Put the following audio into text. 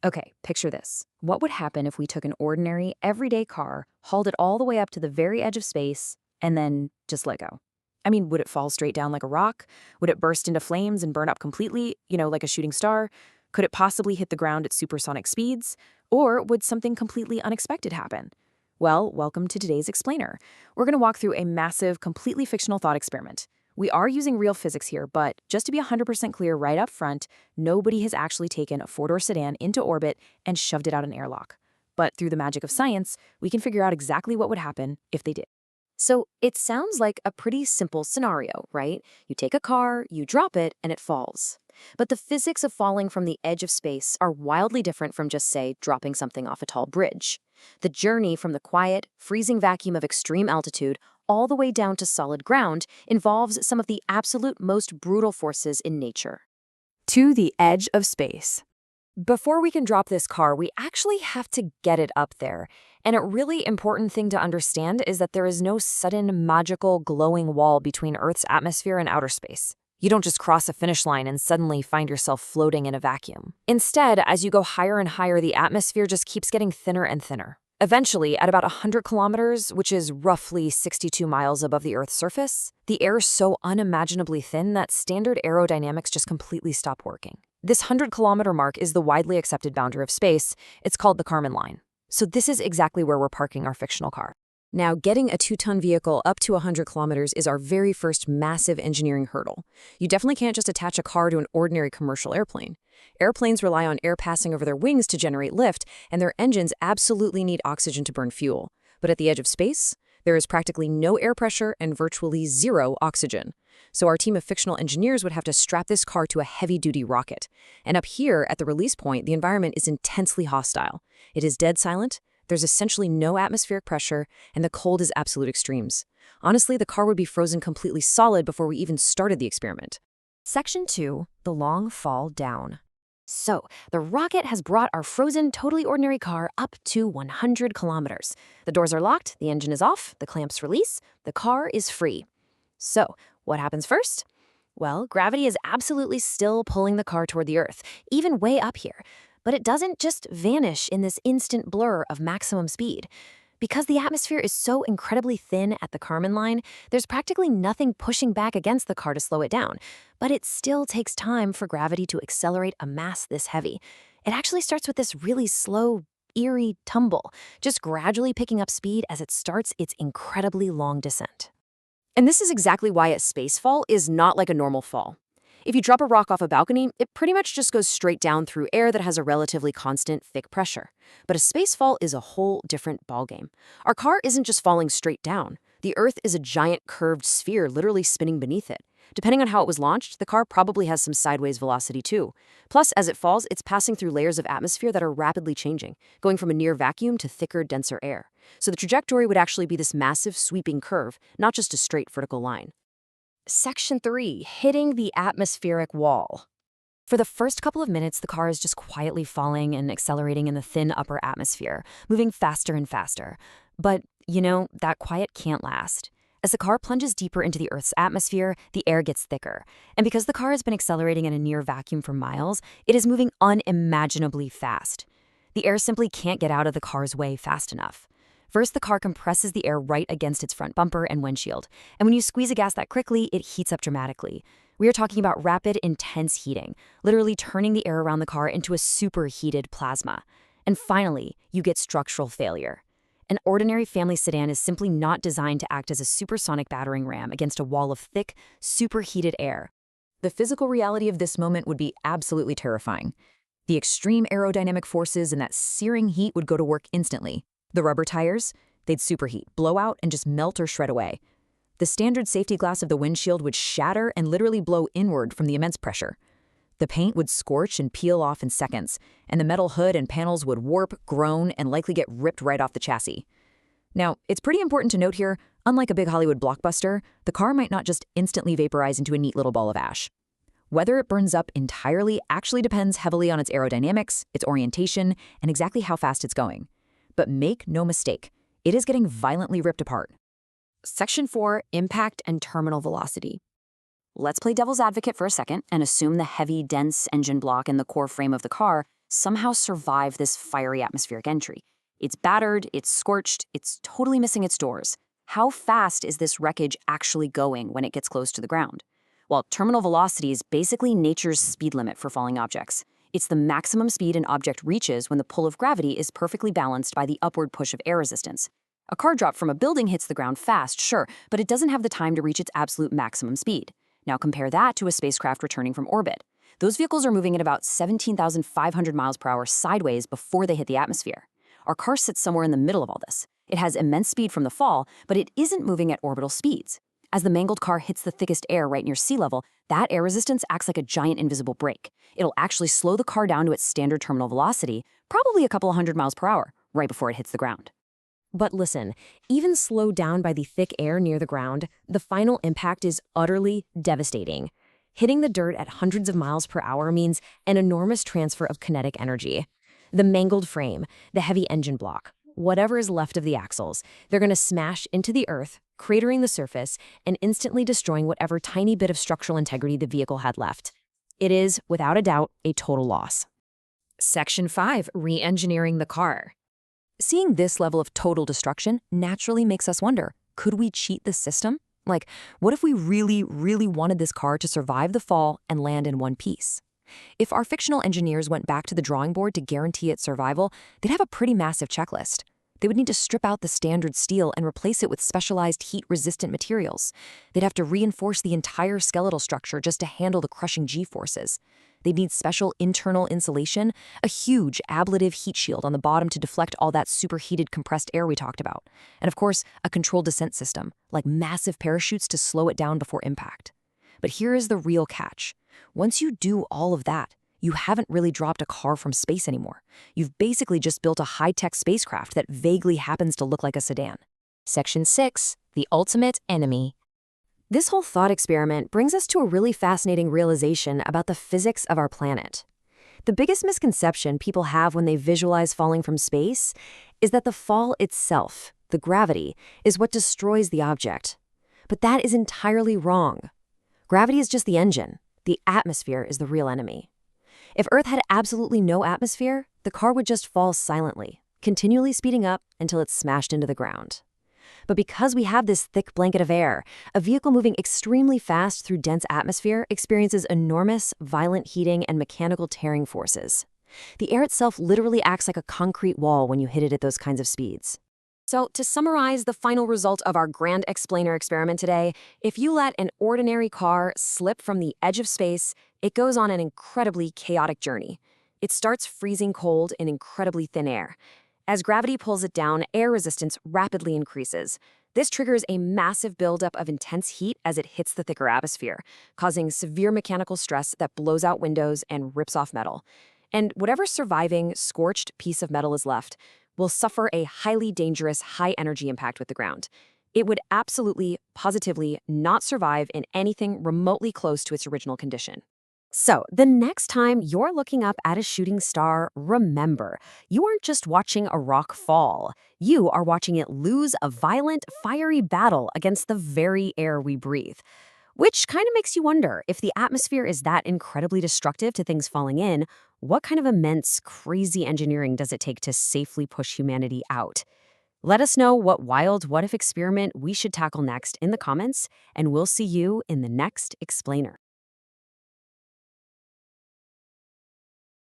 Okay, picture this. What would happen if we took an ordinary, everyday car, hauled it all the way up to the very edge of space, and then just let go? I mean, would it fall straight down like a rock? Would it burst into flames and burn up completely, like a shooting star? Could it possibly hit the ground at supersonic speeds? Or would something completely unexpected happen? Well, welcome to today's Explainer. We're going to walk through a massive, completely fictional thought experiment. We are using real physics here, but just to be 100% clear right up front, nobody has actually taken a four-door sedan into orbit and shoved it out an airlock. But through the magic of science, we can figure out exactly what would happen if they did. So it sounds like a pretty simple scenario, right? You take a car, you drop it, and it falls. But the physics of falling from the edge of space are wildly different from just, say, dropping something off a tall bridge. The journey from the quiet, freezing vacuum of extreme altitude all the way down to solid ground involves some of the absolute most brutal forces in nature. To the edge of space. Before we can drop this car, we actually have to get it up there. And a really important thing to understand is that there is no sudden, magical, glowing wall between Earth's atmosphere and outer space. You don't just cross a finish line and suddenly find yourself floating in a vacuum. Instead, as you go higher and higher, the atmosphere just keeps getting thinner and thinner. Eventually, at about 100 kilometers, which is roughly 62 miles above the Earth's surface, the air is so unimaginably thin that standard aerodynamics just completely stop working. This 100-kilometer mark is the widely accepted boundary of space. It's called the Kármán line. So this is exactly where we're parking our fictional car. Now, getting a 2-ton vehicle up to 100 kilometers is our very first massive engineering hurdle. You definitely can't just attach a car to an ordinary commercial airplane. Airplanes rely on air passing over their wings to generate lift, and their engines absolutely need oxygen to burn fuel. But at the edge of space, there is practically no air pressure and virtually zero oxygen. So our team of fictional engineers would have to strap this car to a heavy-duty rocket. And up here, at the release point, the environment is intensely hostile. It is dead silent, there's essentially no atmospheric pressure, and the cold is absolute extremes. Honestly, the car would be frozen completely solid before we even started the experiment. Section 2, the long fall down. So, the rocket has brought our frozen, totally ordinary car up to 100 kilometers. The doors are locked, the engine is off, the clamps release, the car is free. So, what happens first? Well, gravity is absolutely still pulling the car toward the Earth, even way up here. But it doesn't just vanish in this instant blur of maximum speed. Because the atmosphere is so incredibly thin at the Kármán line, there's practically nothing pushing back against the car to slow it down. But it still takes time for gravity to accelerate a mass this heavy. It actually starts with this really slow, eerie tumble, just gradually picking up speed as it starts its incredibly long descent. And this is exactly why a spacefall is not like a normal fall. If you drop a rock off a balcony, it pretty much just goes straight down through air that has a relatively constant, thick pressure. But a spacefall is a whole different ballgame. Our car isn't just falling straight down. The Earth is a giant curved sphere literally spinning beneath it. Depending on how it was launched, the car probably has some sideways velocity too. Plus, as it falls, it's passing through layers of atmosphere that are rapidly changing, going from a near vacuum to thicker, denser air. So the trajectory would actually be this massive, sweeping curve, not just a straight vertical line. Section 3, hitting the atmospheric wall. For the first couple of minutes, the car is just quietly falling and accelerating in the thin upper atmosphere, moving faster and faster. But, that quiet can't last. As the car plunges deeper into the Earth's atmosphere, the air gets thicker. And because the car has been accelerating in a near vacuum for miles, it is moving unimaginably fast. The air simply can't get out of the car's way fast enough. First, the car compresses the air right against its front bumper and windshield. And when you squeeze a gas that quickly, it heats up dramatically. We are talking about rapid, intense heating, literally turning the air around the car into a superheated plasma. And finally, you get structural failure. An ordinary family sedan is simply not designed to act as a supersonic battering ram against a wall of thick, superheated air. The physical reality of this moment would be absolutely terrifying. The extreme aerodynamic forces and that searing heat would go to work instantly. The rubber tires, they'd superheat, blow out, and just melt or shred away. The standard safety glass of the windshield would shatter and literally blow inward from the immense pressure. The paint would scorch and peel off in seconds, and the metal hood and panels would warp, groan, and likely get ripped right off the chassis. Now, it's pretty important to note here, unlike a big Hollywood blockbuster, the car might not just instantly vaporize into a neat little ball of ash. Whether it burns up entirely actually depends heavily on its aerodynamics, its orientation, and exactly how fast it's going. But make no mistake, it is getting violently ripped apart. Section 4, Impact and Terminal Velocity. Let's play devil's advocate for a second and assume the heavy, dense engine block in the core frame of the car somehow survive this fiery atmospheric entry. It's battered, it's scorched, it's totally missing its doors. How fast is this wreckage actually going when it gets close to the ground? Well, terminal velocity is basically nature's speed limit for falling objects. It's the maximum speed an object reaches when the pull of gravity is perfectly balanced by the upward push of air resistance. A car drop from a building hits the ground fast, sure, but it doesn't have the time to reach its absolute maximum speed. Now compare that to a spacecraft returning from orbit. Those vehicles are moving at about 17,500 miles per hour sideways before they hit the atmosphere. Our car sits somewhere in the middle of all this. It has immense speed from the fall, but it isn't moving at orbital speeds. As the mangled car hits the thickest air right near sea level, that air resistance acts like a giant invisible brake. It'll actually slow the car down to its standard terminal velocity, probably a couple of hundred miles per hour, right before it hits the ground. But listen, even slowed down by the thick air near the ground, the final impact is utterly devastating. Hitting the dirt at hundreds of miles per hour means an enormous transfer of kinetic energy. The mangled frame, the heavy engine block, whatever is left of the axles, they're going to smash into the earth, cratering the surface, and instantly destroying whatever tiny bit of structural integrity the vehicle had left. It is, without a doubt, a total loss. Section 5. Re-engineering the car. Seeing this level of total destruction naturally makes us wonder, could we cheat the system? Like, what if we really, really wanted this car to survive the fall and land in one piece? If our fictional engineers went back to the drawing board to guarantee its survival, they'd have a pretty massive checklist. They would need to strip out the standard steel and replace it with specialized heat-resistant materials. They'd have to reinforce the entire skeletal structure just to handle the crushing G-forces. They'd need special internal insulation, a huge ablative heat shield on the bottom to deflect all that superheated compressed air we talked about, and of course, a controlled descent system, like massive parachutes to slow it down before impact. But here is the real catch. Once you do all of that, you haven't really dropped a car from space anymore. You've basically just built a high-tech spacecraft that vaguely happens to look like a sedan. Section 6. The ultimate enemy. This whole thought experiment brings us to a really fascinating realization about the physics of our planet. The biggest misconception people have when they visualize falling from space is that the fall itself, the gravity, is what destroys the object. But that is entirely wrong. Gravity is just the engine. The atmosphere is the real enemy. If Earth had absolutely no atmosphere, the car would just fall silently, continually speeding up until it's smashed into the ground. But because we have this thick blanket of air, a vehicle moving extremely fast through dense atmosphere experiences enormous, violent heating and mechanical tearing forces. The air itself literally acts like a concrete wall when you hit it at those kinds of speeds. So, to summarize the final result of our Grand Explainer experiment today, if you let an ordinary car slip from the edge of space, it goes on an incredibly chaotic journey. It starts freezing cold in incredibly thin air. As gravity pulls it down, air resistance rapidly increases. This triggers a massive buildup of intense heat as it hits the thicker atmosphere, causing severe mechanical stress that blows out windows and rips off metal. And whatever surviving, scorched piece of metal is left will suffer a highly dangerous, high-energy impact with the ground. It would absolutely, positively not survive in anything remotely close to its original condition. So, the next time you're looking up at a shooting star, remember, you aren't just watching a rock fall. You are watching it lose a violent, fiery battle against the very air we breathe. Which kind of makes you wonder, if the atmosphere is that incredibly destructive to things falling in, what kind of immense, crazy engineering does it take to safely push humanity out? Let us know what wild what-if experiment we should tackle next in the comments, and we'll see you in the next explainer.